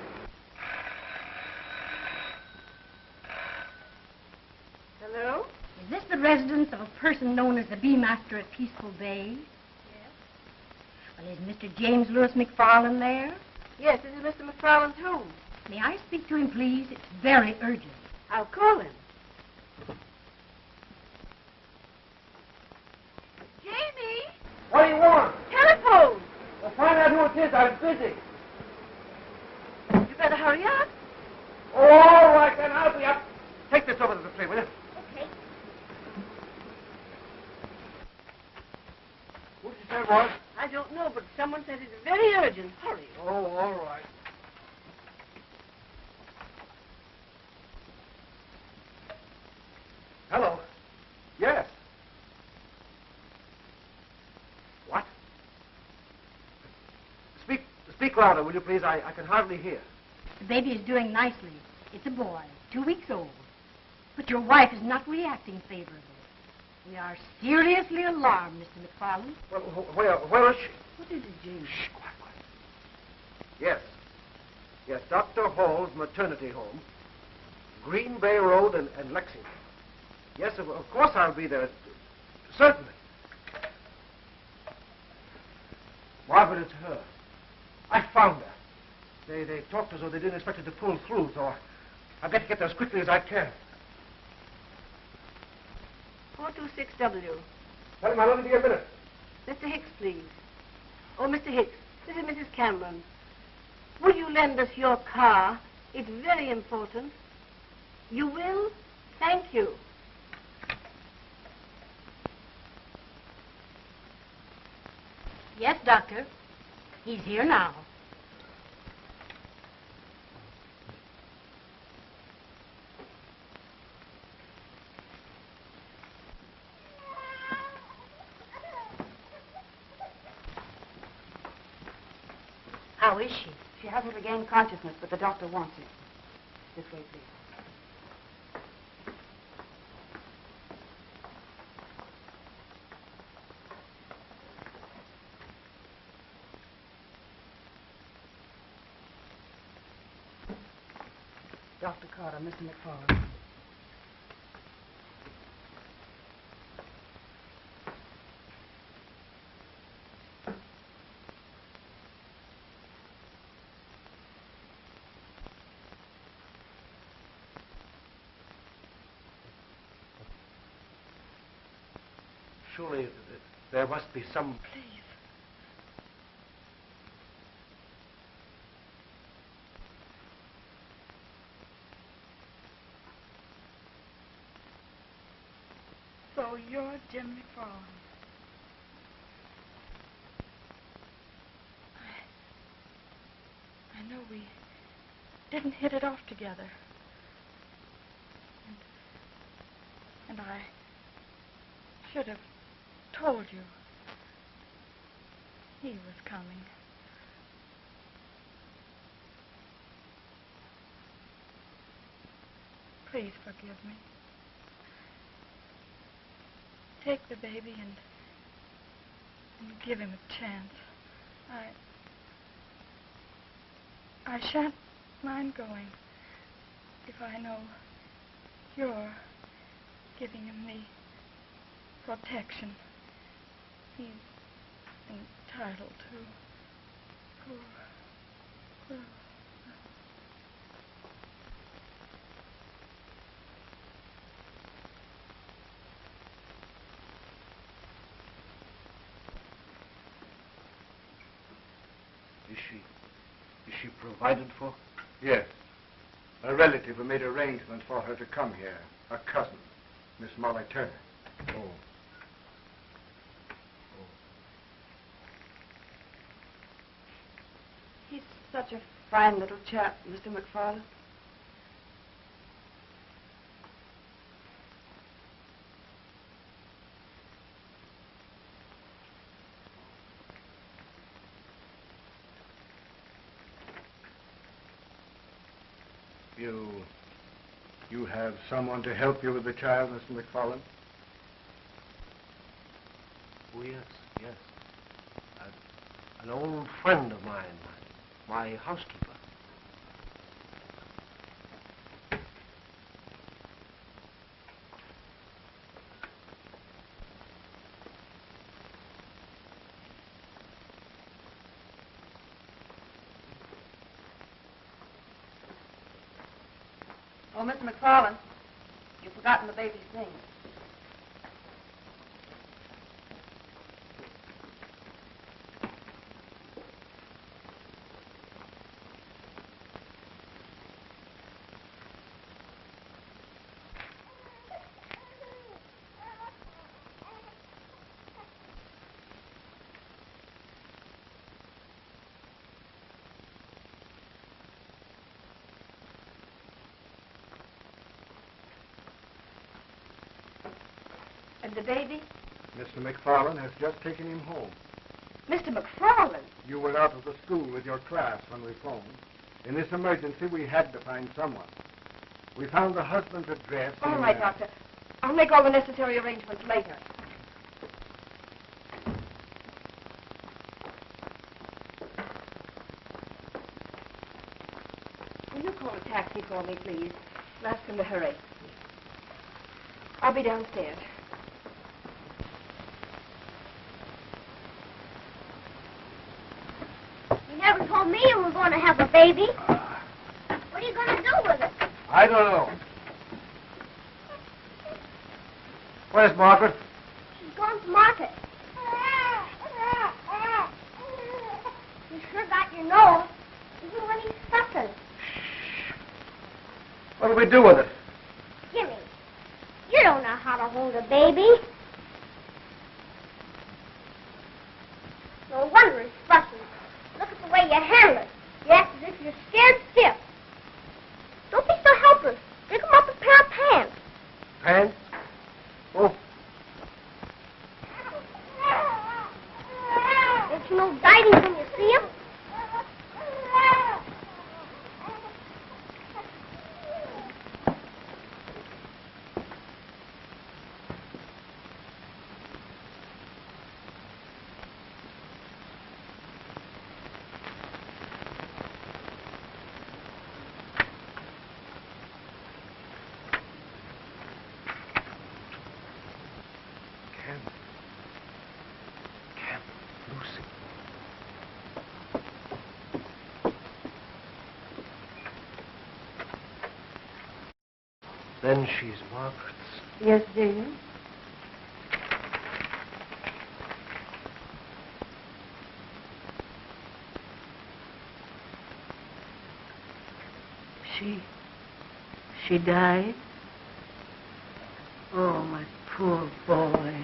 Hello? Is this the residence of a person known as the bee master at Peaceful Bay? Yes. Well, is Mr. James Lewis McFarland there? Yes, this is Mr. McFarland's home. May I speak to him, please? It's very urgent. I'll call him. Jamie! What do you want? Telephone! Well, find out who it is. I'm busy. You better hurry up. Oh, all right, then. I'll be up. Take this over to the tree, will you? Okay. Who did you say it was? I don't know, but someone said it's very urgent. Hurry. Oh, all right. Hello. Yes. What? Speak louder, will you, please? I can hardly hear. The baby is doing nicely. It's a boy, 2 weeks old. But your wife is not reacting favorably. We are seriously alarmed, Mr. McFarland. Well, where is she? What is it, James? Shh, quiet. Yes. Yes, Dr. Hall's maternity home. Green Bay Road and Lexington. Yes, of course I'll be there. Certainly. Margaret, it's her. I found her. They talked as though they didn't expect it to pull through, so I've got to get there as quickly as I can. 426W. Tell him I'll only be a minute. Mr. Hicks, please. Oh, Mr. Hicks, this is Mrs. Cameron. Will you lend us your car? It's very important. You will? Thank you. Yes, Doctor. He's here now. How is she? She hasn't regained consciousness, but the doctor wants it. This way, please. Dr. Carter, Mr. McFarland. Surely there must be some... Please. So you're Jim McFarland. I know we didn't hit it off together. And I should have told you he was coming. Please forgive me. Take the baby and give him a chance. I shan't mind going if I know you're giving him the protection he's entitled to. Is she provided for? Yes. A relative who made arrangements for her to come here. A cousin, Miss Molly Turner. Oh. He's such a fine little chap, Mr. McFarland. You have someone to help you with the child, Mr. McFarland? Oh, yes. An old friend of mine, my housekeeper. Oh, Mr. McFarland, you've forgotten the baby's name. And the baby? Mr. McFarland has just taken him home. Mr. McFarland? You were out of the school with your class when we phoned. In this emergency, we had to find someone. We found the husband's address. All right, Doctor. I'll make all the necessary arrangements later. Will you call a taxi for me, please? And ask him to hurry. I'll be downstairs. You never told me you were going going to have a baby. What are you going to do with it? I don't know. Where's Margaret? She's going to market. You sure got your nose. Even when he's sucking. What'll we do with it? Jimmy, you don't know how to hold a baby. No wonder it's fussy. Look at the way you handle it. You act as if you're scared stiff. Don't be so helpless. Pick him up a pair of pants. Pants? Oh. Don't you know guiding when you see him? Then she's Margaret's. Yes, dear. She died? Oh, my poor boy.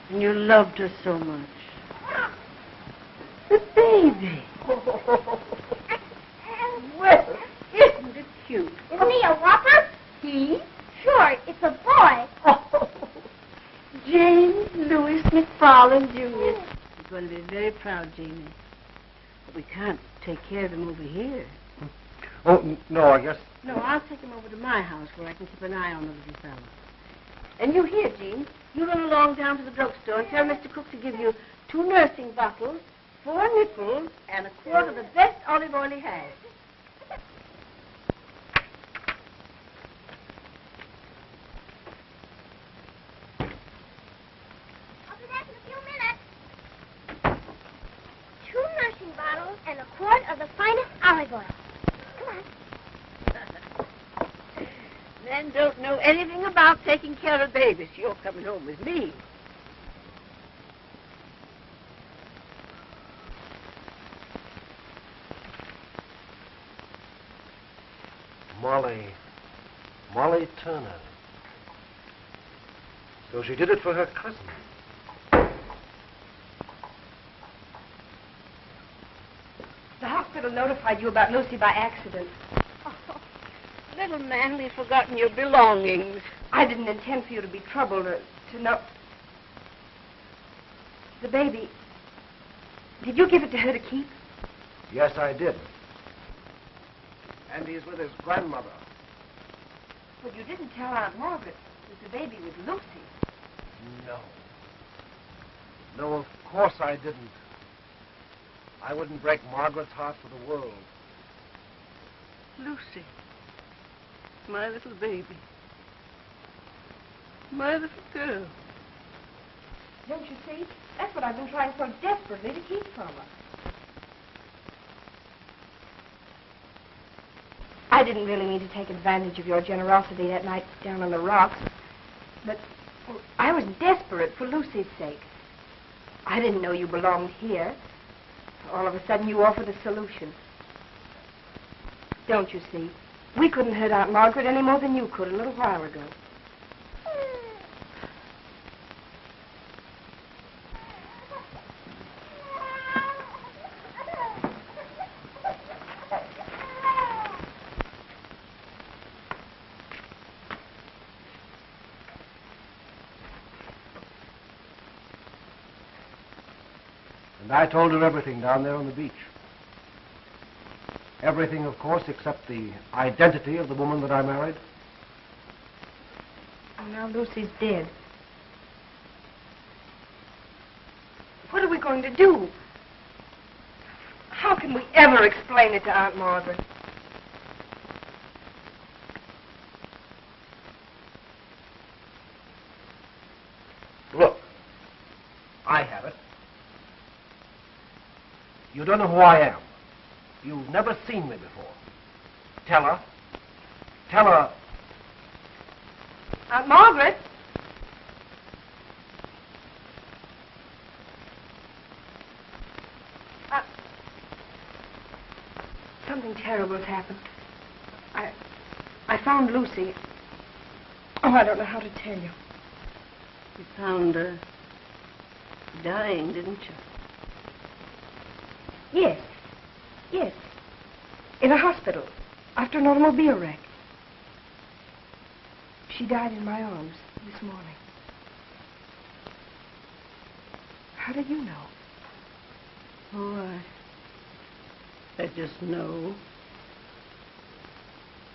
And you loved her so much. The baby. Well, isn't it cute? Isn't he a whopper? He? Sure, it's a boy. Oh, James Louis McFarland, Jr. He's going to be very proud, Jamie. But we can't take care of him over here. Oh, no, I guess. No, I'll take him over to my house where I can keep an eye on the little fellow. And you here, Jean. You run along down to the drugstore and tell Mr. Cook to give you 2 nursing bottles, 4 nipples, and a quart of the best olive oil he has. I'll be back in a few minutes. 2 nursing bottles and a quart of the finest olive oil. Come on. Men don't know anything about taking care of babies. You're coming home with me. Molly Turner. So she did it for her cousin. The hospital notified you about Lucy by accident. Oh, little man, we've forgotten your belongings. I didn't intend for you to be troubled or to know. The baby, did you give it to her to keep? Yes, I did. And he's with his grandmother. But you didn't tell Aunt Margaret that the baby was Lucy. No. No, of course I didn't. I wouldn't break Margaret's heart for the world. Lucy. My little baby. My little girl. Don't you see? That's what I've been trying so desperately to keep from her. I didn't really mean to take advantage of your generosity that night down on the rocks. But I was desperate for Lucy's sake. I didn't know you belonged here. All of a sudden, you offered a solution. Don't you see? We couldn't hurt Aunt Margaret any more than you could a little while ago. And I told her everything down there on the beach. Everything, of course, except the identity of the woman that I married. And now Lucy's dead. What are we going to do? How can we ever explain it to Aunt Margaret? Look, I have it. don't know who I am. You've never seen me before. Tell her. Tell her. Aunt Margaret. Something terrible has happened. I found Lucy. Oh, I don't know how to tell you. You found her dying, didn't you? Yes. Yes. In a hospital after an automobile wreck. She died in my arms this morning. How did you know? Oh, I just know.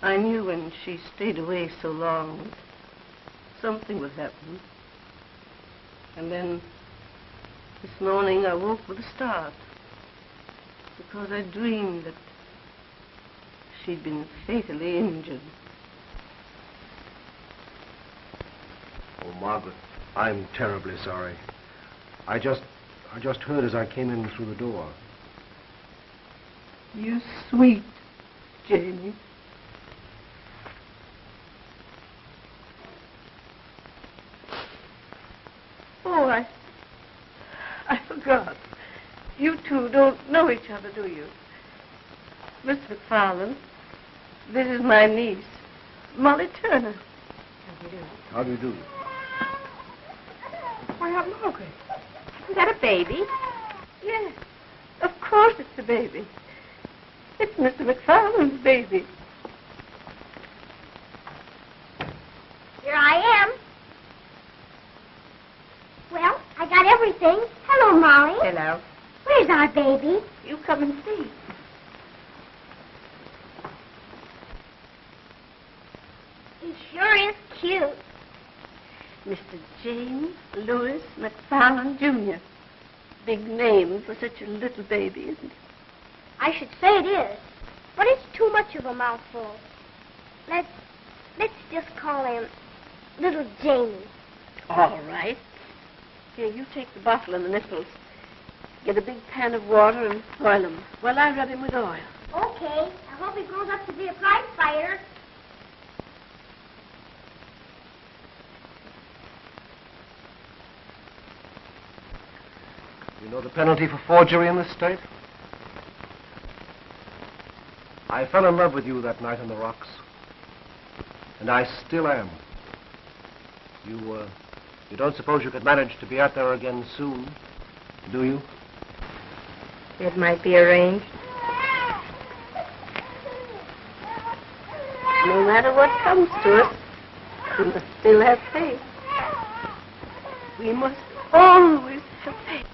I knew when she stayed away so long that something would happen. And then this morning I woke with a start because I dreamed that she'd been fatally injured. Oh, Margaret, I'm terribly sorry. I just heard as I came in through the door. You sweet Jamie. Oh, I forgot. You two don't know each other, do you? Miss McFarland, this is my niece, Molly Turner. How do you do? How do you do? Why, Aunt Margaret. Isn't that a baby? Yes, of course it's a baby. It's Mr. McFarland's baby. Here I am. Well, I got everything. Hello, Molly. Hello. Where's our baby? You come and see. He sure is cute. Mr. James Louis McFarland, Jr. Big name for such a little baby, isn't it? I should say it is, but it's too much of a mouthful. Let's just call him Little Jamie. All right. Here, you take the bottle and the nipples. Get a big pan of water and boil them while I rub him with oil. Okay. I hope he grows up to be a prize fighter. You know the penalty for forgery in this state? I fell in love with you that night on the rocks. And I still am. You don't suppose you could manage to be out there again soon, do you? It might be arranged. No matter what comes to us, we must still have faith. We must always have faith.